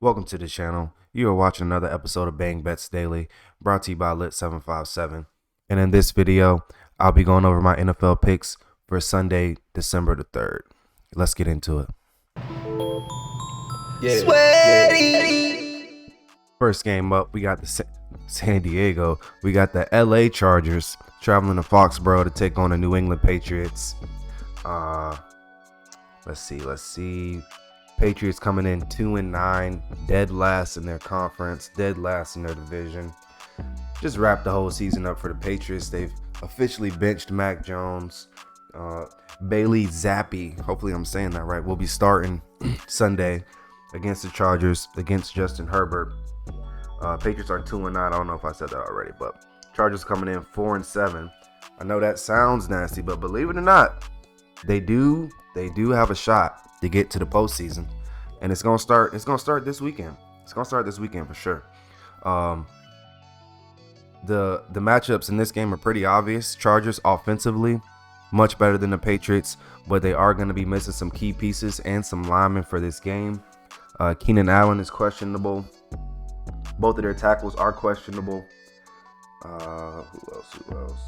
Welcome to the channel. You are watching another episode of BangBets Daily, brought to you by Lit757. And in this video, I'll be going over my NFL picks for Sunday, December the 3rd. Let's get into it. Sweaty. First game up, we got the San Diego. We got the LA Chargers traveling to Foxborough to take on the New England Patriots. Let's see. Patriots coming in 2-9, dead last in their conference, dead last in their division. Just wrapped the whole season up for the Patriots. They've officially benched Mac Jones. Bailey Zappi, hopefully I'm saying that right, will be starting Sunday against the Chargers, against Justin Herbert. Patriots are 2-9. I don't know if I said that already, but Chargers coming in 4-7. I know that sounds nasty, but believe it or not, they do have a shot to get to the postseason, and it's gonna start this weekend. It's gonna start this weekend for sure. The matchups in this game are pretty obvious. Chargers offensively much better than the Patriots, but they are going to be missing some key pieces and some linemen for this game. Keenan Allen is questionable. Both of their tackles are questionable. Who else?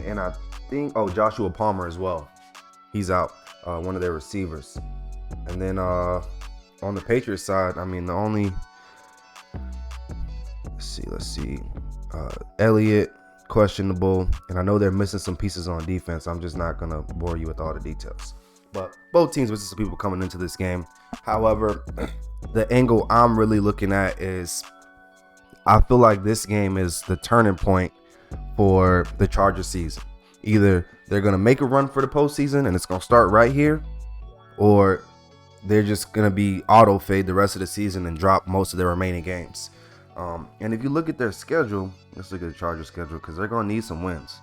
And I think Joshua Palmer as well. He's out. One of their receivers. And then on the Patriots side, I mean, the only let's see. Elliott questionable, and I know they're missing some pieces on defense. I'm just not gonna bore you with all the details. But both teams missing some people coming into this game. However, the angle I'm really looking at is I feel like this game is the turning point for the Chargers season. Either they're going to make a run for the postseason and it's going to start right here, or they're just going to be auto fade the rest of the season and drop most of their remaining games. And if you look at their schedule, let's look at the Chargers schedule because they're going to need some wins.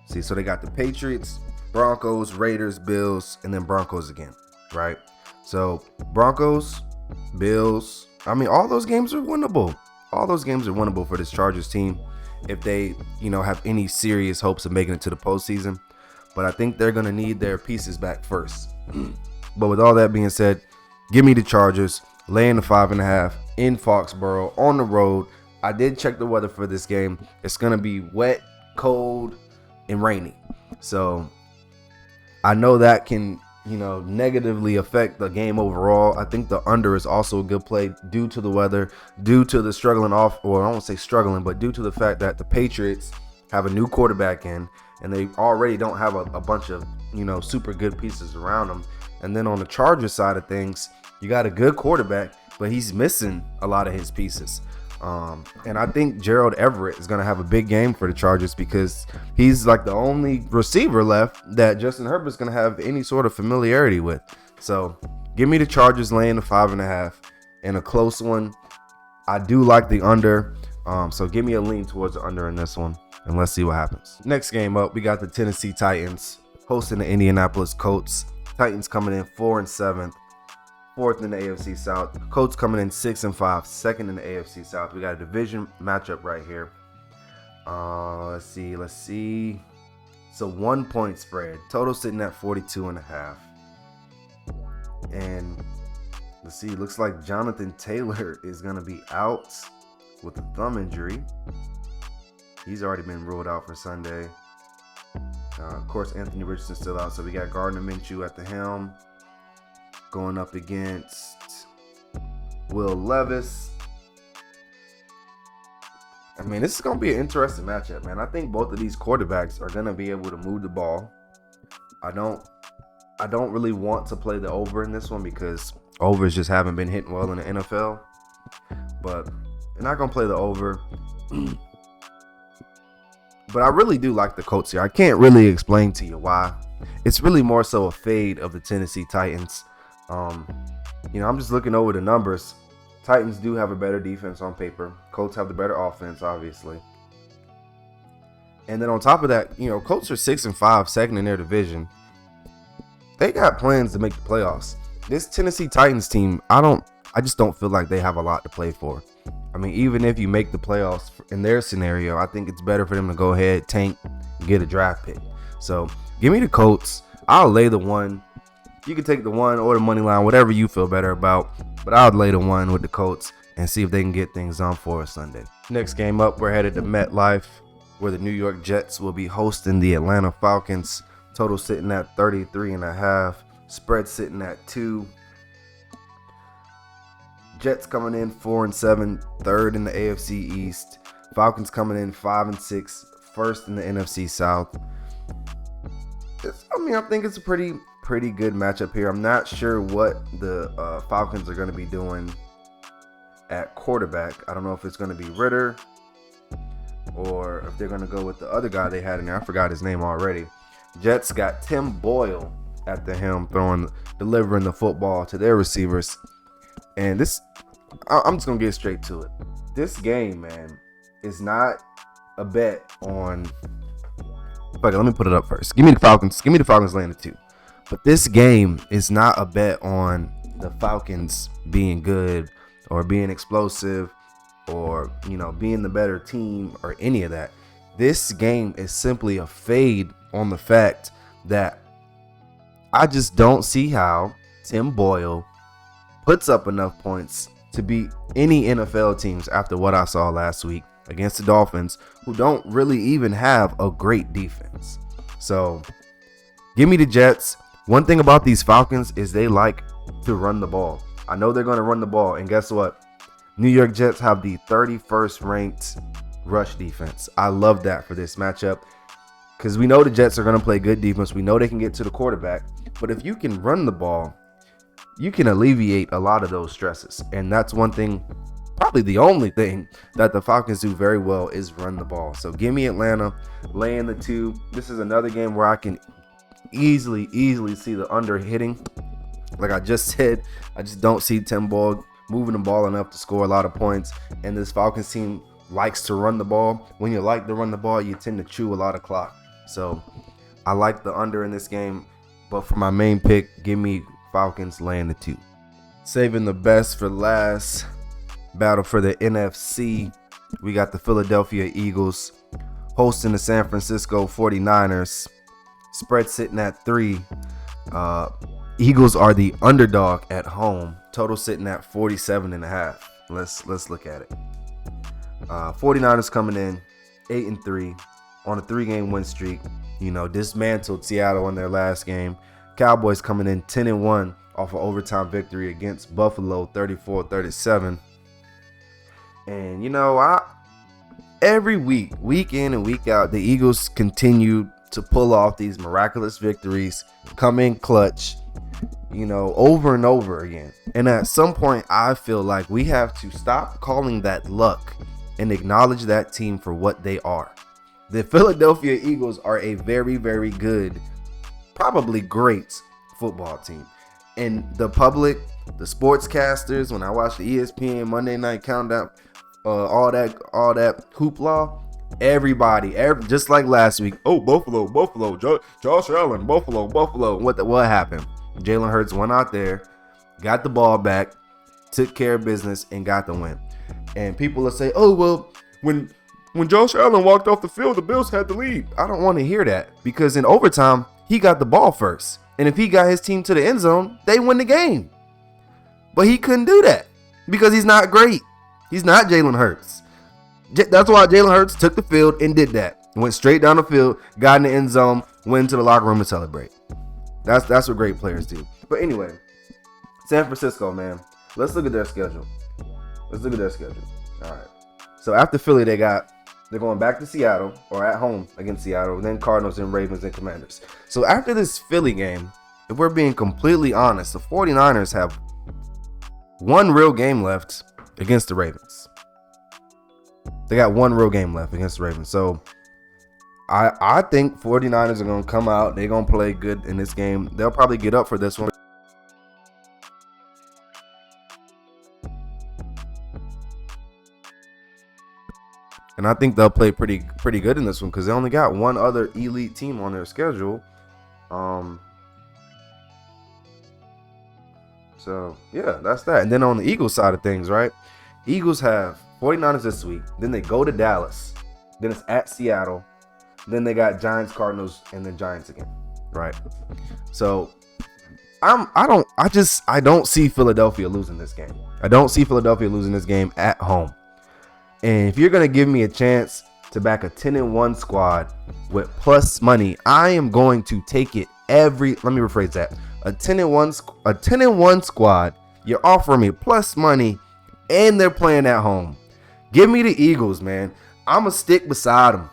See, so they got the Patriots, Broncos, Raiders, Bills, and then Broncos again, right? So Broncos, Bills, I mean, all those games are winnable. All those games are winnable for this Chargers team if they, have any serious hopes of making it to the postseason. But I think they're going to need their pieces back first. But with all that being said, give me the Chargers, laying the 5.5 in Foxborough on the road. I did check the weather for this game. It's going to be wet, cold, and rainy. So I know that can, negatively affect the game overall. I think the under is also a good play due to the weather, due to the struggling off, or I won't say struggling, but due to the fact that the Patriots have a new quarterback in, and they already don't have a bunch of, super good pieces around them. And then on the Chargers side of things, you got a good quarterback, but he's missing a lot of his pieces. And I think Gerald Everett is going to have a big game for the Chargers because he's like the only receiver left that Justin Herbert's going to have any sort of familiarity with. So give me the Chargers laying the 5.5 in a close one. I do like the under. So give me a lean towards the under in this one, and let's see what happens. Next game up, we got the Tennessee Titans hosting the Indianapolis Colts. Titans coming in 4-7. Fourth in the AFC South. Colts coming in 6-5, second in the AFC South. We got a division matchup right here. Let's see. It's a 1-point spread. Total sitting at 42.5. And let's see. Looks like Jonathan Taylor is going to be out with a thumb injury. He's already been ruled out for Sunday. Of course, Anthony Richardson's still out. So we got Gardner Minshew at the helm, going up against Will Levis. I mean, this is going to be an interesting matchup, man. I think both of these quarterbacks are going to be able to move the ball. I don't really want to play the over in this one because overs just haven't been hitting well in the NFL. But I'm not going to play the over. But I really do like the Colts here. I can't really explain to you why. It's really more so a fade of the Tennessee Titans. I'm just looking over the numbers. Titans do have a better defense on paper. Colts have the better offense, obviously. And then on top of that, Colts are 6-5, second in their division. They got plans to make the playoffs. This Tennessee Titans team, I just don't feel like they have a lot to play for. I mean, even if you make the playoffs in their scenario, I think it's better for them to go ahead, tank, get a draft pick. So give me the Colts. I'll lay the 1. You can take the 1 or the money line, whatever you feel better about. But I would lay the 1 with the Colts and see if they can get things on for us Sunday. Next game up, we're headed to MetLife, where the New York Jets will be hosting the Atlanta Falcons. Total sitting at 33.5. Spread sitting at 2. Jets coming in 4-7, third in the AFC East. Falcons coming in 5-6, first in the NFC South. I think it's a pretty good matchup here. I'm not sure what the Falcons are going to be doing at quarterback. I don't know if it's going to be Ritter or if they're going to go with the other guy they had in there. I forgot his name already. Jets got Tim Boyle at the helm, delivering the football to their receivers. And this, I'm just going to get straight to it. This game, man, is not a bet on... Okay, let me put it up first. Give me the Falcons. Give me the Falcons laying the 2. But this game is not a bet on the Falcons being good or being explosive or, being the better team or any of that. This game is simply a fade on the fact that I just don't see how Tim Boyle puts up enough points to beat any NFL teams after what I saw last week against the Dolphins, who don't really even have a great defense. So give me the Jets. One thing about these Falcons is they like to run the ball. I know they're going to run the ball. And guess what? New York Jets have the 31st ranked rush defense. I love that for this matchup because we know the Jets are going to play good defense. We know they can get to the quarterback. But if you can run the ball, you can alleviate a lot of those stresses. And that's one thing, probably the only thing that the Falcons do very well is run the ball. So give me Atlanta, laying the 2. This is another game where I can easily see the under hitting. Like I just said, I just don't see Tim Boyle moving the ball enough to score a lot of points. And this Falcons team likes to run the ball. When you like to run the ball, you tend to chew a lot of clock. So I like the under in this game. But for my main pick, give me Falcons laying the 2. Saving the best for last. Battle for the NFC. We got the Philadelphia Eagles hosting the San Francisco 49ers. Spread sitting at 3. Eagles are the underdog at home. Total sitting at 47.5. Let's look at it. 49ers coming in 8-3 on a 3-game win streak. Dismantled Seattle in their last game. Cowboys coming in 10-1 off an overtime victory against Buffalo 34-37. And every week in and week out, the Eagles continue to pull off these miraculous victories, come in clutch, over and over again. And at some point, I feel like we have to stop calling that luck and acknowledge that team for what they are. The Philadelphia Eagles are a very, very good, probably great football team. And the public, the sportscasters, when I watch the ESPN Monday Night Countdown, all that hoopla, everybody, just like last week. Oh, Buffalo, Josh Allen, Buffalo. What happened? Jalen Hurts went out there, got the ball back, took care of business, and got the win. And people will say, oh, well, when Josh Allen walked off the field, the Bills had the lead. I don't want to hear that, because in overtime, he got the ball first. And if he got his team to the end zone, they win the game. But he couldn't do that because he's not great. He's not Jalen Hurts. That's why Jalen Hurts took the field and did that. Went straight down the field, got in the end zone, went into the locker room to celebrate. That's what great players do. But anyway, San Francisco, man. Let's look at their schedule. All right. So after Philly, they're going back to Seattle, or at home against Seattle, then Cardinals and Ravens and Commanders. So after this Philly game, if we're being completely honest, the 49ers have one real game left against the Ravens. They got one real game left against the Ravens. So I think 49ers are going to come out. They're going to play good in this game. They'll probably get up for this one. And I think they'll play pretty good in this one because they only got one other elite team on their schedule. So, yeah, that's that. And then on the Eagles side of things, right? Eagles have 49ers this week. Then they go to Dallas. Then it's at Seattle. Then they got Giants, Cardinals, and then Giants again, right? So I don't see Philadelphia losing this game. I don't see Philadelphia losing this game at home. And if you're going to give me a chance to back a 10-1 squad with plus money, I am going to take it let me rephrase that. A 10-1 squad, you're offering me plus money and they're playing at home. Give me the Eagles, man. I'm going to stick beside them.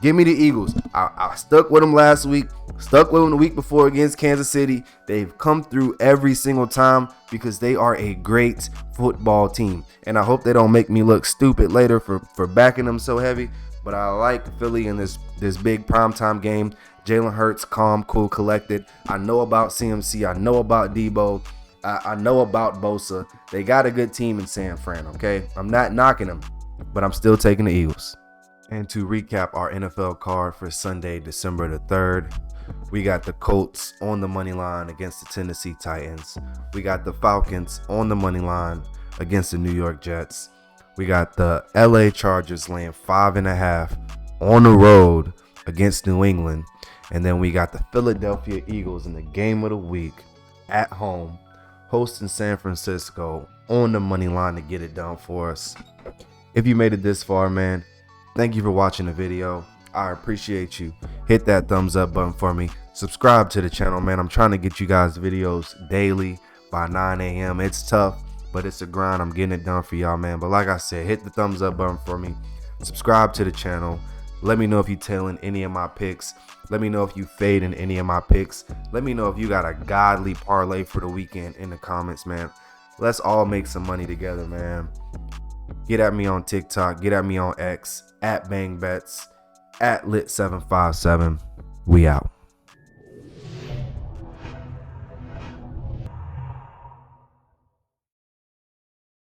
Give me the Eagles. I stuck with them last week. Stuck with them the week before against Kansas City. They've come through every single time because they are a great football team. And I hope they don't make me look stupid later for backing them so heavy. But I like Philly in this big primetime game. Jalen Hurts, calm, cool, collected. I know about CMC. I know about Debo. I know about Bosa. They got a good team in San Fran, okay? I'm not knocking them, but I'm still taking the Eagles. And to recap our NFL card for Sunday, December the 3rd, we got the Colts on the money line against the Tennessee Titans. We got the Falcons on the money line against the New York Jets. We got the LA Chargers laying 5.5 on the road against New England. And then we got the Philadelphia Eagles in the game of the week at home, hosting San Francisco on the money line to get it done for us. If you made it this far, man, thank you for watching the video. I appreciate you. Hit that thumbs up button for me. Subscribe to the channel, man. I'm trying to get you guys videos daily by 9 a.m. It's tough, but it's a grind. I'm getting it done for y'all, man. But like I said, hit the thumbs up button for me. Subscribe to the channel. Let me know if you tailing any of my picks. Let me know if you fade in any of my picks. Let me know if you got a godly parlay for the weekend in the comments, man. Let's all make some money together, man. Get at me on TikTok. Get at me on X. At BangBets. At Lit757. We out.